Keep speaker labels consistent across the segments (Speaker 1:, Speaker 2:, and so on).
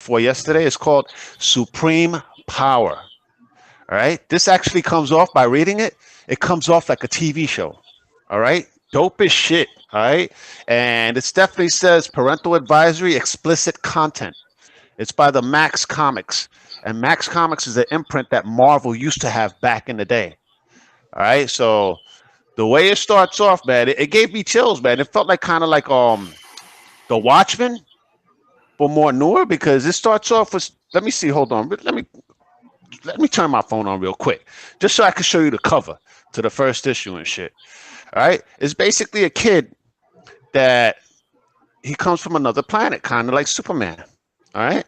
Speaker 1: before yesterday. It's called Supreme Power. All right. This actually comes off by reading it. It comes off like a TV show. All right. Dope as shit. All right. And it definitely says parental advisory, explicit content. It's by the Max Comics. And Max Comics is an imprint that Marvel used to have back in the day. All right. So the way it starts off, man, it gave me chills, man. It felt like kind of like The Watchmen, but more newer because it starts off with. Let me see. Hold on. Let me turn my phone on real quick, just so I can show you the cover to the first issue and shit. All right. It's basically a kid that he comes from another planet, kind of like Superman. All right.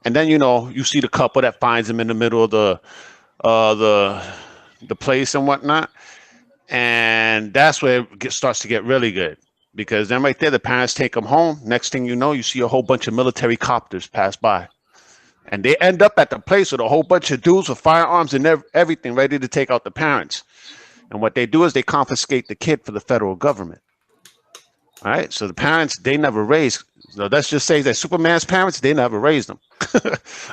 Speaker 1: And then you see the couple that finds him in the middle of the place and whatnot. And that's where it starts to get really good. Because then right there, the parents take them home. Next thing you know, you see a whole bunch of military copters pass by. And they end up at the place with a whole bunch of dudes with firearms and everything ready to take out the parents. And what they do is they confiscate the kid for the federal government. All right. So the parents, they never raised. So let's just say that Superman's parents, they never raised them.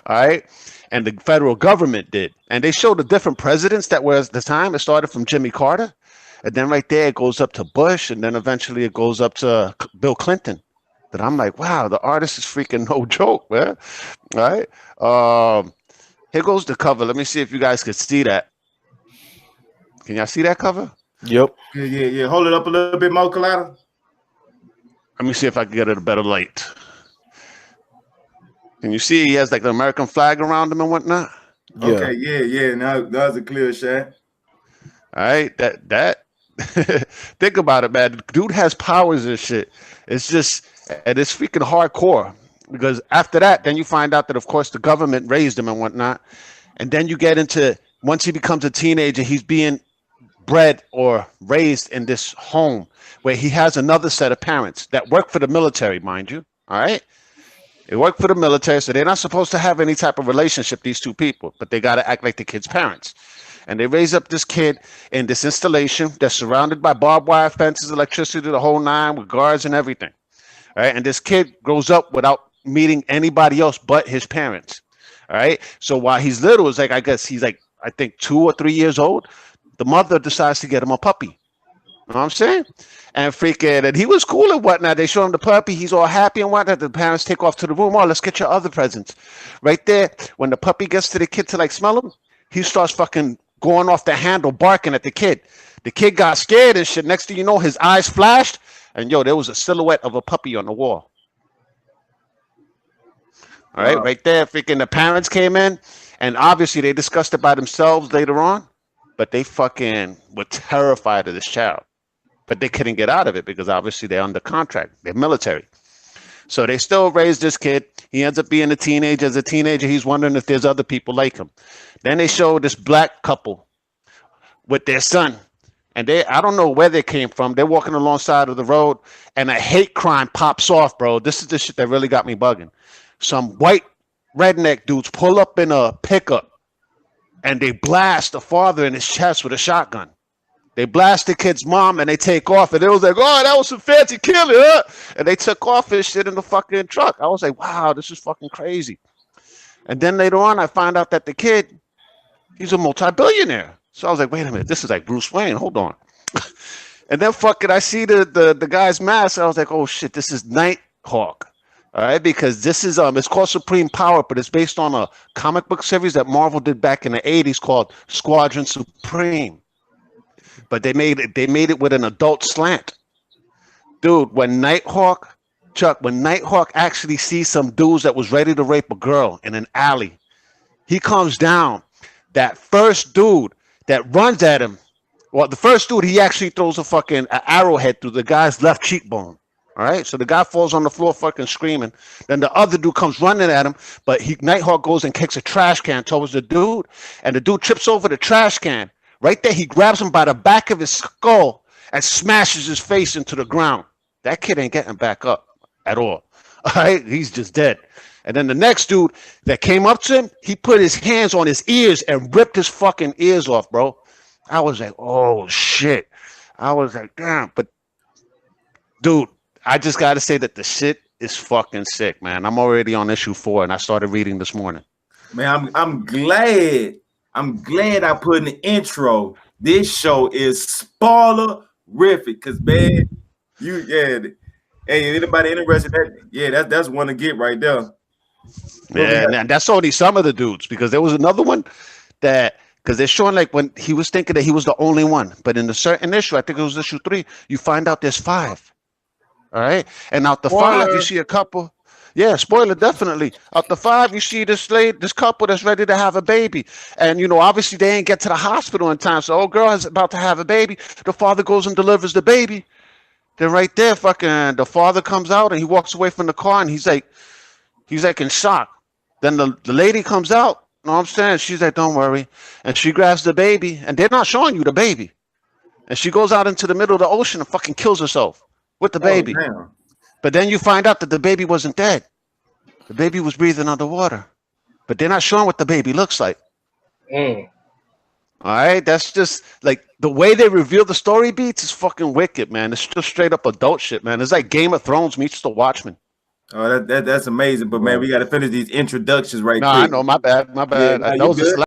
Speaker 1: All right. And the federal government did. And they showed the different presidents that were at the time. It started from Jimmy Carter. And then right there, it goes up to Bush. And then eventually it goes up to Bill Clinton. That I'm like, wow, the artist is freaking no joke, man. All right. Here goes the cover. Let me see if you guys can see that. Can y'all see that cover?
Speaker 2: Yep.
Speaker 3: Yeah. Hold it up a little bit more, Colada.
Speaker 1: Let me see if I can get it a better light. Can you see he has like the American flag around him and whatnot?
Speaker 3: Yeah. Okay, yeah. Now that's a clear shot.
Speaker 1: All right, that think about it, man. Dude has powers and shit. It's just, and it's freaking hardcore. Because after that, then you find out that, of course, the government raised him and whatnot. And then you get into, once he becomes a teenager, he's being bred or raised in this home where he has another set of parents that work for the military, mind you. All right. They work for the military, so they're not supposed to have any type of relationship, these two people, but they got to act like the kid's parents. And they raise up this kid in this installation that's surrounded by barbed wire fences, electricity, the whole nine, with guards and everything. All right. And this kid grows up without meeting anybody else but his parents. All right. So while he's little, it's like, I guess he's like, I think 2 or 3 years old, the mother decides to get him a puppy. You know what I'm saying? And freaking, and he was cool and whatnot. They show him the puppy. He's all happy and whatnot. The parents take off to the room. Oh, let's get your other presents. Right there, when the puppy gets to the kid to like smell him, he starts fucking going off the handle, barking at the kid. The kid got scared and shit. Next thing you know, his eyes flashed. And there was a silhouette of a puppy on the wall. All right, right there, freaking the parents came in. And obviously they discussed it by themselves later on. But they fucking were terrified of this child. But they couldn't get out of it because obviously they're under contract. They're military. So they still raised this kid. He ends up being a teenager. As a teenager, he's wondering if there's other people like him. Then they show this black couple with their son. And I don't know where they came from. They're walking alongside of the road. And a hate crime pops off, bro. This is the shit that really got me bugging. Some white redneck dudes pull up in a pickup. And they blast the father in his chest with a shotgun. They blast the kid's mom and they take off. And it was like, oh, that was some fancy killing, huh? And they took off his shit in the fucking truck. I was like, wow, this is fucking crazy. And then later on, I find out that the kid, he's a multi-billionaire. So I was like, wait a minute, this is like Bruce Wayne. Hold on. And then fucking, I see the guy's mask. I was like, oh shit, this is Nighthawk. All right, because this is it's called Supreme Power, but it's based on a comic book series that Marvel did back in the 80s called Squadron Supreme. But they made it with an adult slant. Dude, when Nighthawk actually sees some dudes that was ready to rape a girl in an alley, he comes down. That first dude that runs at him, well, the first dude, he actually throws a fucking arrowhead through the guy's left cheekbone. All right, so the guy falls on the floor fucking screaming. Then the other dude comes running at him, but Nighthawk goes and kicks a trash can towards the dude, and the dude trips over the trash can. Right there, he grabs him by the back of his skull and smashes his face into the ground. That kid ain't getting back up at all. All right, he's just dead. And then the next dude that came up to him, he put his hands on his ears and ripped his fucking ears off, bro. I was like, oh, shit. I was like, damn. But, dude, I just got to say that the shit is fucking sick, man. I'm already on issue 4, and I started reading this morning.
Speaker 3: Man, I'm glad I put in the intro. This show is spoilerific, because man, hey, anybody interested in that? That's one to get right there.
Speaker 1: Yeah, and that's only some of the dudes, because there was another one that, because they're showing like when he was thinking that he was the only one, but in a certain issue, I think it was issue 3, you find out there's 5. All right, and out the 5, you see a couple. Yeah, spoiler, definitely. Out the 5, you see this couple that's ready to have a baby. And, obviously they ain't get to the hospital in time. So old girl is about to have a baby. The father goes and delivers the baby. Then right there, fucking, the father comes out and he walks away from the car and he's like in shock. Then the lady comes out. You know what I'm saying? She's like, don't worry. And she grabs the baby, and they're not showing you the baby. And she goes out into the middle of the ocean and fucking kills herself with the baby.
Speaker 3: Damn.
Speaker 1: But then you find out that the baby wasn't dead. The baby was breathing underwater. But they're not showing what the baby looks like. All right? That's just, like, the way they reveal the story beats is fucking wicked, man. It's just straight up adult shit, man. It's like Game of Thrones meets The Watchmen.
Speaker 3: Oh, that's amazing. But, man, we got to finish these introductions right quick.
Speaker 1: I know. My bad.
Speaker 3: Yeah,
Speaker 1: That was